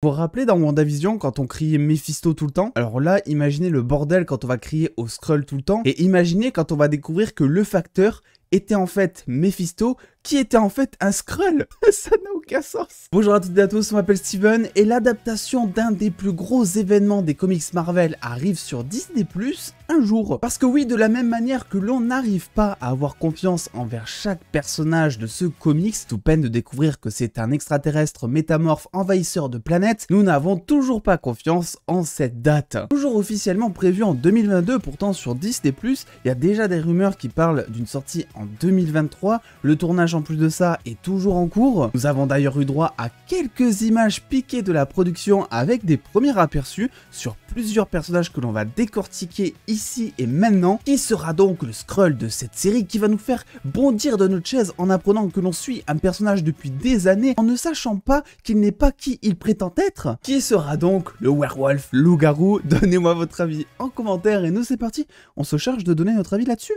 Vous vous rappelez dans WandaVision quand on criait Mephisto tout le temps? Alors là, imaginez le bordel quand on va crier au Skrull tout le temps, et imaginez quand on va découvrir que le facteur était en fait Mephisto, qui était en fait un Skrull. Ça n'a aucun sens. Bonjour à toutes et à tous, on m'appelle Steven, et l'adaptation d'un des plus gros événements des comics Marvel arrive sur Disney+, un jour. Parce que oui, de la même manière que l'on n'arrive pas à avoir confiance envers chaque personnage de ce comics, sous peine de découvrir que c'est un extraterrestre métamorphe envahisseur de planètes, nous n'avons toujours pas confiance en cette date. Toujours officiellement prévu en 2022, pourtant sur Disney+, il y a déjà des rumeurs qui parlent d'une sortie en 2023, le tournage en plus de ça est toujours en cours. Nous avons d'ailleurs eu droit à quelques images piquées de la production avec des premiers aperçus sur plusieurs personnages que l'on va décortiquer ici et maintenant. Qui sera donc le Skrull de cette série qui va nous faire bondir de notre chaise en apprenant que l'on suit un personnage depuis des années en ne sachant pas qu'il n'est pas qui il prétend être? Qui sera donc le werewolf loup-garou? Donnez-moi votre avis en commentaire et nous c'est parti, on se charge de donner notre avis là-dessus.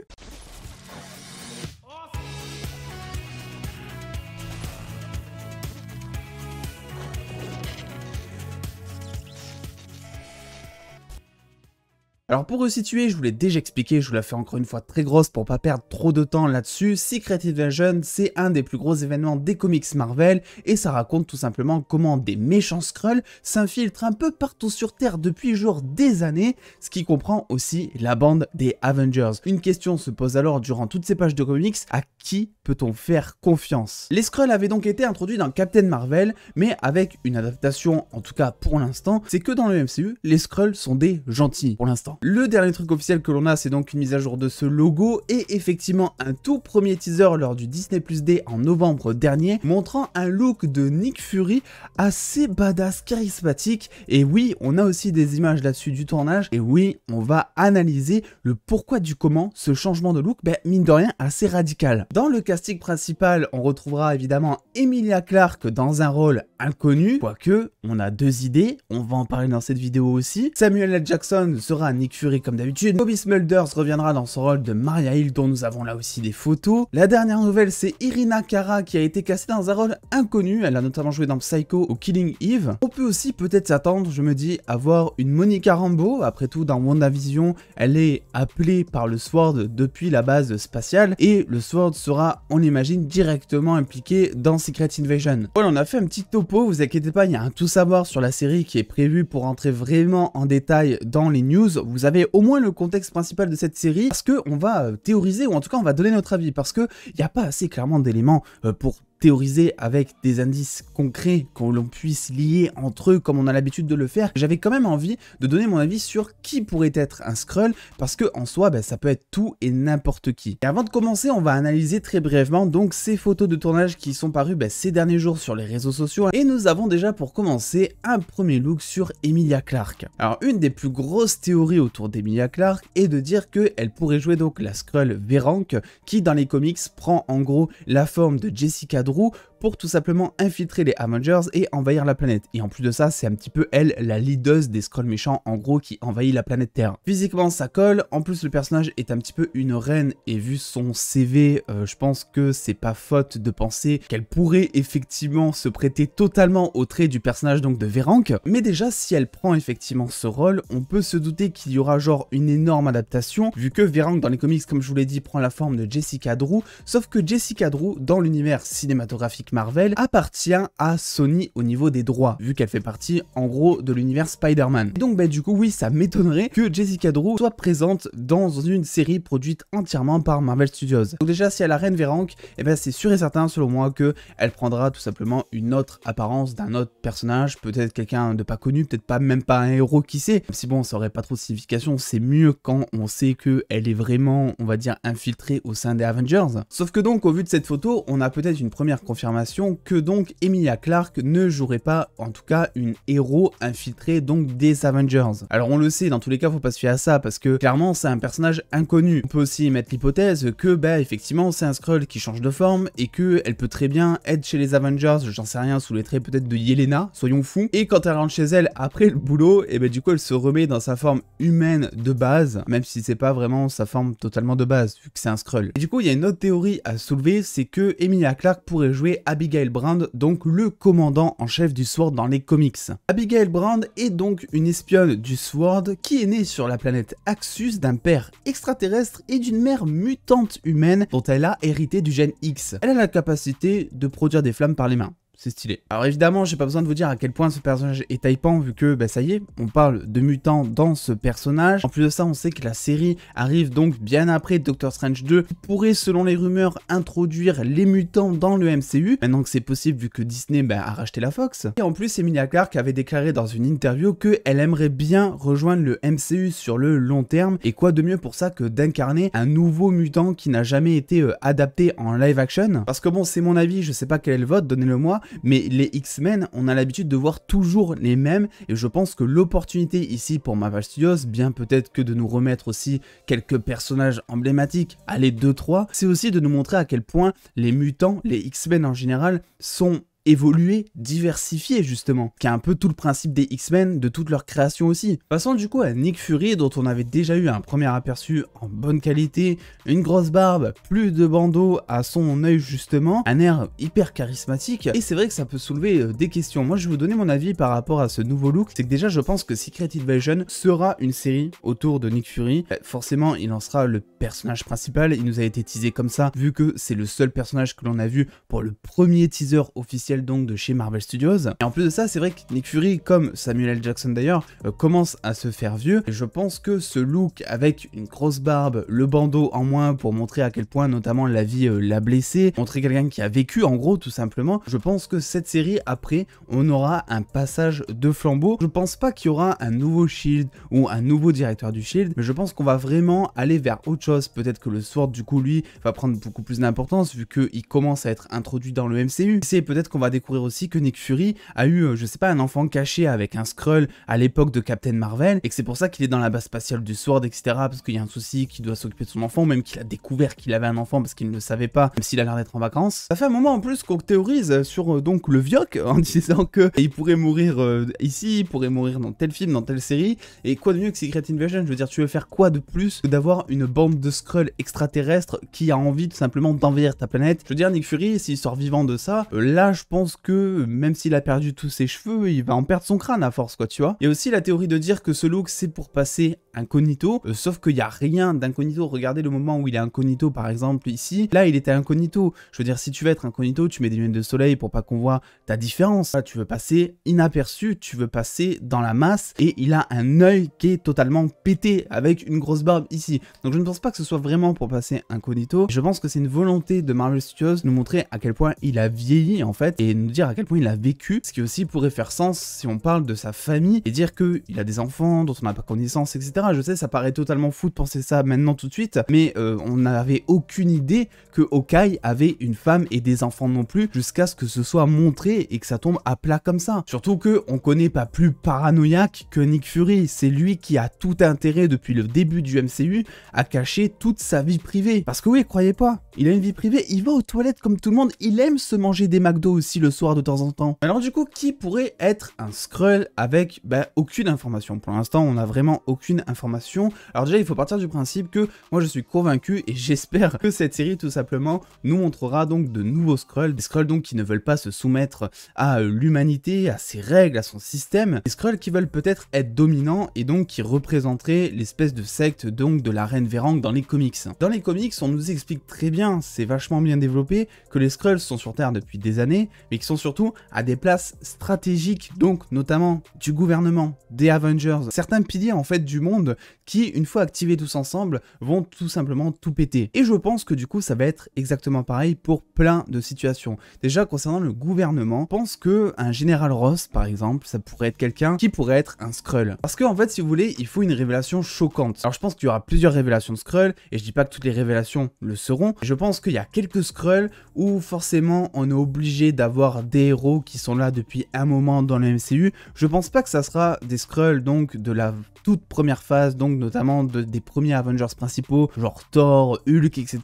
Alors pour resituer, je vous l'ai déjà expliqué, je vous la fais encore une fois très grosse pour pas perdre trop de temps là-dessus. Secret Invasion, c'est un des plus gros événements des comics Marvel et ça raconte tout simplement comment des méchants Skrulls s'infiltrent un peu partout sur Terre depuis genre des années, ce qui comprend aussi la bande des Avengers. Une question se pose alors durant toutes ces pages de comics, à qui peut-on faire confiance? Les Skrulls avaient donc été introduits dans Captain Marvel, mais avec une adaptation, en tout cas pour l'instant, c'est que dans le MCU, les Skrulls sont des gentils pour l'instant. Le dernier truc officiel que l'on a, c'est donc une mise à jour de ce logo et effectivement un tout premier teaser lors du Disney Plus Day en novembre dernier, montrant un look de Nick Fury assez badass, charismatique. Et oui, on a aussi des images là-dessus du tournage. Et oui, on va analyser le pourquoi du comment ce changement de look, mine de rien, assez radical. Dans le casting principal, on retrouvera évidemment Emilia Clarke dans un rôle inconnu, quoique on a deux idées, on va en parler dans cette vidéo aussi. Samuel L. Jackson sera Nick Fury comme d'habitude. Bobby Smulders reviendra dans son rôle de Maria Hill, dont nous avons là aussi des photos. La dernière nouvelle, c'est Irina Cara qui a été castée dans un rôle inconnu, elle a notamment joué dans Psycho ou Killing Eve. On peut aussi peut-être s'attendre, je me dis, à voir une Monica Rambeau. Après tout, dans WandaVision, elle est appelée par le Sword depuis la base spatiale et le Sword sera, on l'imagine, directement impliqué dans Secret Invasion. Voilà, on a fait un petit topo, vous inquiétez pas, il y a un tout savoir sur la série qui est prévu pour entrer vraiment en détail dans les news. Vous avez au moins le contexte principal de cette série parce que on va théoriser ou en tout cas on va donner notre avis parce que il n'y a pas assez clairement d'éléments pour théoriser avec des indices concrets que l'on puisse lier entre eux comme on a l'habitude de le faire. J'avais quand même envie de donner mon avis sur qui pourrait être un Skrull parce que en soi ça peut être tout et n'importe qui. Et avant de commencer, on va analyser très brièvement donc ces photos de tournage qui sont parues ces derniers jours sur les réseaux sociaux et nous avons déjà pour commencer un premier look sur Emilia Clarke. Alors une des plus grosses théories autour d'Emilia Clarke est de dire qu'elle pourrait jouer donc la Skrull Verank qui dans les comics prend en gros la forme de Jessica Drew pour tout simplement infiltrer les Avengers et envahir la planète. Et en plus de ça, c'est un petit peu elle, la leaduse des Skrulls méchants, en gros, qui envahit la planète Terre. Physiquement, ça colle. En plus, le personnage est un petit peu une reine et vu son CV, je pense que c'est pas faute de penser qu'elle pourrait effectivement se prêter totalement au trait du personnage donc de Verank. Mais déjà, si elle prend effectivement ce rôle, on peut se douter qu'il y aura genre une énorme adaptation, vu que Verank dans les comics, comme je vous l'ai dit, prend la forme de Jessica Drew, sauf que Jessica Drew, dans l'univers cinématographique Marvel, appartient à Sony au niveau des droits, vu qu'elle fait partie en gros de l'univers Spider-Man. Donc du coup oui, ça m'étonnerait que Jessica Drew soit présente dans une série produite entièrement par Marvel Studios. Donc déjà si elle a Reine Verank, c'est sûr et certain selon moi que elle prendra tout simplement une autre apparence d'un autre personnage, peut-être quelqu'un de pas connu, peut-être pas même pas un héros, qui sait. Même si bon, ça aurait pas trop de signification, c'est mieux quand on sait que elle est vraiment, on va dire, infiltrée au sein des Avengers. Sauf que donc au vu de cette photo, on a peut-être une première confirmation que donc Emilia Clarke ne jouerait pas, en tout cas, une héros infiltrée donc des Avengers. Alors on le sait, dans tous les cas, faut pas se fier à ça parce que clairement c'est un personnage inconnu. On peut aussi mettre l'hypothèse que effectivement c'est un Skrull qui change de forme et que elle peut très bien être chez les Avengers, j'en sais rien, sous les traits peut-être de Yelena, soyons fous. Et quand elle rentre chez elle après le boulot, du coup elle se remet dans sa forme humaine de base, même si c'est pas vraiment sa forme totalement de base vu que c'est un Skrull. Et du coup il y a une autre théorie à soulever, c'est que Emilia Clarke pourrait jouer Abigail Brand, donc le commandant en chef du SWORD dans les comics. Abigail Brand est donc une espionne du SWORD qui est née sur la planète Axus d'un père extraterrestre et d'une mère mutante humaine dont elle a hérité du gène X. Elle a la capacité de produire des flammes par les mains. C'est stylé. Alors évidemment, j'ai pas besoin de vous dire à quel point ce personnage est hypant vu que, bah ça y est, on parle de mutants dans ce personnage. En plus de ça, on sait que la série arrive donc bien après Doctor Strange 2, qui pourrait, selon les rumeurs, introduire les mutants dans le MCU. Maintenant que c'est possible vu que Disney a racheté la Fox. Et en plus, Emilia Clarke avait déclaré dans une interview qu'elle aimerait bien rejoindre le MCU sur le long terme. Et quoi de mieux pour ça que d'incarner un nouveau mutant qui n'a jamais été adapté en live action. Parce que bon, c'est mon avis, je sais pas quel est le vote, donnez-le moi. Mais les X-Men, on a l'habitude de voir toujours les mêmes et je pense que l'opportunité ici pour Marvel Studios, bien peut-être que de nous remettre aussi quelques personnages emblématiques, allez 2-3, c'est aussi de nous montrer à quel point les mutants, les X-Men en général, sont évoluer, diversifier justement, qui est un peu tout le principe des X-Men, de toute leur création aussi. Passons du coup à Nick Fury, dont on avait déjà eu un premier aperçu en bonne qualité, une grosse barbe, plus de bandeaux à son œil justement, un air hyper charismatique, et c'est vrai que ça peut soulever des questions. Moi je vais vous donner mon avis par rapport à ce nouveau look, c'est que déjà je pense que Secret Invasion sera une série autour de Nick Fury. Forcément il en sera le personnage principal, il nous a été teasé comme ça, vu que c'est le seul personnage que l'on a vu pour le premier teaser officiel donc de chez Marvel Studios. Et en plus de ça, c'est vrai que Nick Fury, comme Samuel L. Jackson d'ailleurs, commence à se faire vieux. Et je pense que ce look avec une grosse barbe, le bandeau en moins pour montrer à quel point notamment la vie l'a blessé, montrer quelqu'un qui a vécu en gros tout simplement, je pense que cette série après, on aura un passage de flambeau. Je pense pas qu'il y aura un nouveau Shield ou un nouveau directeur du Shield, mais je pense qu'on va vraiment aller vers autre chose. Peut-être que le SWORD du coup lui va prendre beaucoup plus d'importance vu qu'il commence à être introduit dans le MCU. C'est peut-être qu'on va découvrir aussi que Nick Fury a eu, je sais pas, un enfant caché avec un Skrull à l'époque de Captain Marvel, et que c'est pour ça qu'il est dans la base spatiale du SWORD, etc. Parce qu'il y a un souci, qu'il doit s'occuper de son enfant, ou même qu'il a découvert qu'il avait un enfant parce qu'il ne le savait pas, même s'il a l'air d'être en vacances. Ça fait un moment en plus qu'on théorise sur donc le Vioc, en disant que il pourrait mourir ici, il pourrait mourir dans tel film, dans telle série, et quoi de mieux que Secret Invasion? Je veux dire, tu veux faire quoi de plus que d'avoir une bande de Skrull extraterrestres qui a envie tout simplement d'envahir ta planète? Je veux dire, Nick Fury, s'il sort vivant de ça, là je pense que même s'il a perdu tous ses cheveux, il va en perdre son crâne à force, quoi, tu vois. Il y a aussi la théorie de dire que ce look c'est pour passer incognito, sauf qu'il n'y a rien d'incognito. Regardez le moment où il est incognito par exemple ici, là il était incognito. Je veux dire, si tu veux être incognito, tu mets des lunettes de soleil pour pas qu'on voit ta différence. Là, tu veux passer inaperçu, tu veux passer dans la masse, et il a un œil qui est totalement pété avec une grosse barbe ici. Donc je ne pense pas que ce soit vraiment pour passer incognito. Je pense que c'est une volonté de Marvel Studios de nous montrer à quel point il a vieilli en fait, et nous dire à quel point il a vécu, ce qui aussi pourrait faire sens si on parle de sa famille et dire qu'il a des enfants dont on n'a pas connaissance, etc. Je sais, ça paraît totalement fou de penser ça maintenant tout de suite, mais on n'avait aucune idée que Hawkeye avait une femme et des enfants non plus, jusqu'à ce que ce soit montré et que ça tombe à plat comme ça. Surtout que on connaît pas plus paranoïaque que Nick Fury, c'est lui qui a tout intérêt depuis le début du MCU à cacher toute sa vie privée. Parce que oui, croyez pas, il a une vie privée, il va aux toilettes comme tout le monde, il aime se manger des McDo aussi le soir de temps en temps. Alors du coup, qui pourrait être un Skrull avec aucune information? Pour l'instant, on n'a vraiment aucune information. Alors déjà, il faut partir du principe que moi je suis convaincu et j'espère que cette série tout simplement nous montrera donc de nouveaux Skrulls, des Skrulls donc qui ne veulent pas se soumettre à l'humanité, à ses règles, à son système, des Skrulls qui veulent peut-être être dominants et donc qui représenteraient l'espèce de secte donc de la reine Vérang dans les comics. Dans les comics, on nous explique très bien, c'est vachement bien développé, que les Skrulls sont sur Terre depuis des années, mais qui sont surtout à des places stratégiques, donc notamment du gouvernement, des Avengers, certains piliers en fait du monde qui, une fois activés tous ensemble, vont tout simplement tout péter. Et je pense que du coup ça va être exactement pareil pour plein de situations. Déjà concernant le gouvernement, je pense que un général Ross par exemple, ça pourrait être quelqu'un qui pourrait être un Skrull. Parce que en fait si vous voulez, il faut une révélation choquante. Alors je pense qu'il y aura plusieurs révélations de Skrull, et je dis pas que toutes les révélations le seront. Je pense qu'il y a quelques Skrulls où forcément on est obligé d'avoir des héros qui sont là depuis un moment dans le MCU. Je pense pas que ça sera des Skrulls donc de la toute première phase, donc notamment des premiers Avengers principaux, genre Thor, Hulk, etc.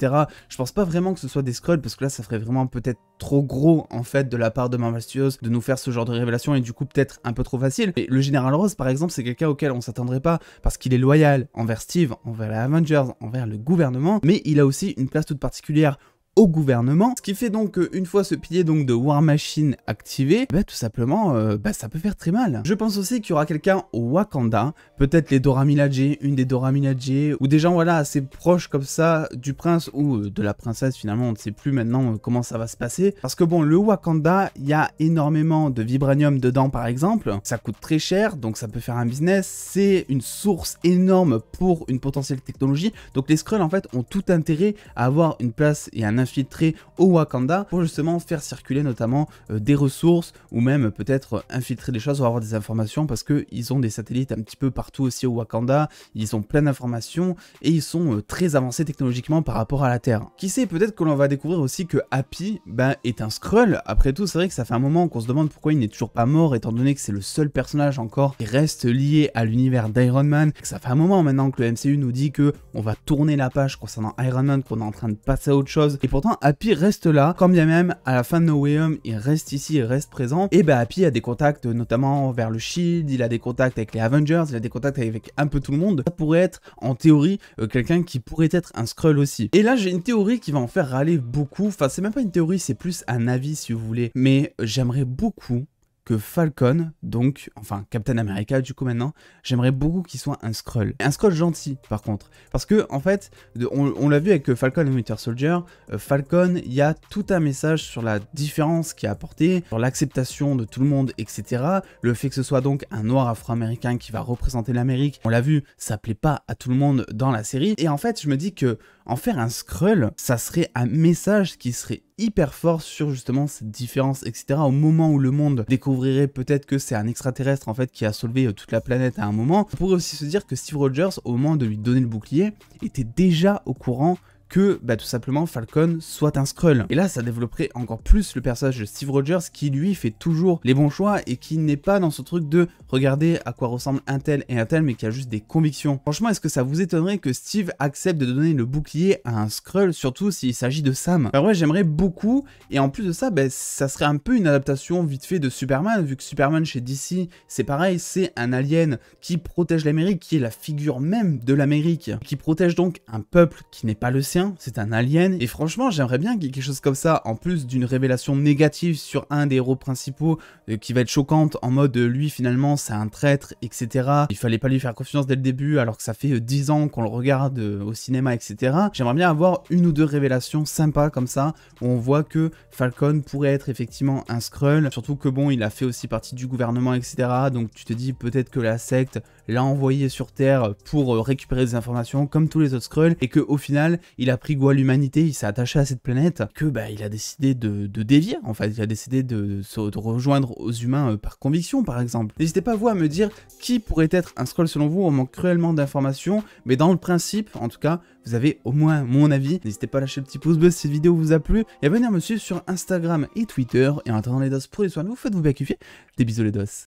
Je pense pas vraiment que ce soit des Skrulls, parce que là ça ferait vraiment peut-être trop gros en fait de la part de Marvel Studios de nous faire ce genre de révélation, et du coup peut-être un peu trop facile. Et le Général Ross par exemple, c'est quelqu'un auquel on s'attendrait pas, parce qu'il est loyal envers Steve, envers les Avengers, envers le gouvernement, mais il a aussi une place toute particulière au gouvernement, ce qui fait donc qu'une fois ce pilier donc de War Machine activé, bah, tout simplement, ça peut faire très mal. Je pense aussi qu'il y aura quelqu'un au Wakanda, peut-être les Dora Milaje, une des Dora Milaje, ou des gens voilà assez proches comme ça du prince ou de la princesse, finalement on ne sait plus maintenant comment ça va se passer, parce que bon, le Wakanda, il y a énormément de vibranium dedans par exemple, ça coûte très cher, donc ça peut faire un business, c'est une source énorme pour une potentielle technologie, donc les Skrulls en fait ont tout intérêt à avoir une place et un infiltré au Wakanda pour justement faire circuler notamment des ressources ou même peut-être infiltrer des choses ou avoir des informations, parce qu'ils ont des satellites un petit peu partout aussi au Wakanda, ils ont plein d'informations et ils sont très avancés technologiquement par rapport à la Terre. Qui sait, peut-être que l'on va découvrir aussi que Happy est un Skrull. Après tout, c'est vrai que ça fait un moment qu'on se demande pourquoi il n'est toujours pas mort, étant donné que c'est le seul personnage encore qui reste lié à l'univers d'Iron Man. Ça fait un moment maintenant que le MCU nous dit que on va tourner la page concernant Iron Man, qu'on est en train de passer à autre chose, et pourtant Happy reste là, quand bien même à la fin de No Way Home il reste ici, il reste présent, et Happy a des contacts notamment vers le Shield, il a des contacts avec les Avengers, il a des contacts avec un peu tout le monde. Ça pourrait être en théorie quelqu'un qui pourrait être un Skrull aussi. Et là j'ai une théorie qui va en faire râler beaucoup, enfin c'est même pas une théorie, c'est plus un avis si vous voulez, mais j'aimerais beaucoup que Falcon, donc, enfin Captain America du coup maintenant, j'aimerais beaucoup qu'il soit un Skrull. Un Skrull gentil par contre, parce que en fait, on l'a vu avec Falcon et Winter Soldier, Falcon, il y a tout un message sur la différence qui est apportée, sur l'acceptation de tout le monde, etc. Le fait que ce soit donc un noir afro-américain qui va représenter l'Amérique, on l'a vu, ça plaît pas à tout le monde dans la série, et en fait je me dis que en faire un Skrull, ça serait un message qui serait hyper fort sur justement cette différence, etc. Au moment où le monde découvrirait peut-être que c'est un extraterrestre en fait qui a sauvé toute la planète à un moment, on pourrait aussi se dire que Steve Rogers, au moment de lui donner le bouclier, était déjà au courant que tout simplement Falcon soit un Skrull. Et là ça développerait encore plus le personnage de Steve Rogers qui lui fait toujours les bons choix et qui n'est pas dans ce truc de regarder à quoi ressemble un tel et un tel, mais qui a juste des convictions. Franchement, est-ce que ça vous étonnerait que Steve accepte de donner le bouclier à un Skrull, surtout s'il s'agit de Sam? Alors ouais, j'aimerais beaucoup, et en plus de ça, ça serait un peu une adaptation vite fait de Superman, vu que Superman chez DC, c'est pareil, c'est un alien qui protège l'Amérique, qui est la figure même de l'Amérique, qui protège donc un peuple qui n'est pas le sien, c'est un alien, et franchement j'aimerais bien qu'il y ait quelque chose comme ça, en plus d'une révélation négative sur un des héros principaux qui va être choquante, en mode lui finalement c'est un traître, etc. Il fallait pas lui faire confiance dès le début alors que ça fait 10 ans qu'on le regarde au cinéma, etc. J'aimerais bien avoir une ou deux révélations sympas comme ça, où on voit que Falcon pourrait être effectivement un Skrull, surtout que bon, il a fait aussi partie du gouvernement, etc. Donc tu te dis peut-être que la secte l'a envoyé sur Terre pour récupérer des informations comme tous les autres Skrulls, et que au final il a pris goût à l'humanité, il s'est attaché à cette planète, que il a décidé de dévier, en fait, il a décidé de rejoindre aux humains par conviction par exemple. N'hésitez pas vous à me dire qui pourrait être un Skrull selon vous, on manque cruellement d'informations, mais dans le principe, en tout cas, vous avez au moins mon avis. N'hésitez pas à lâcher le petit pouce bleu si cette vidéo vous a plu, et à venir me suivre sur Instagram et Twitter, et en attendant les dos, prenez soin de vous, faites-vous bien kiffer, des bisous les dos.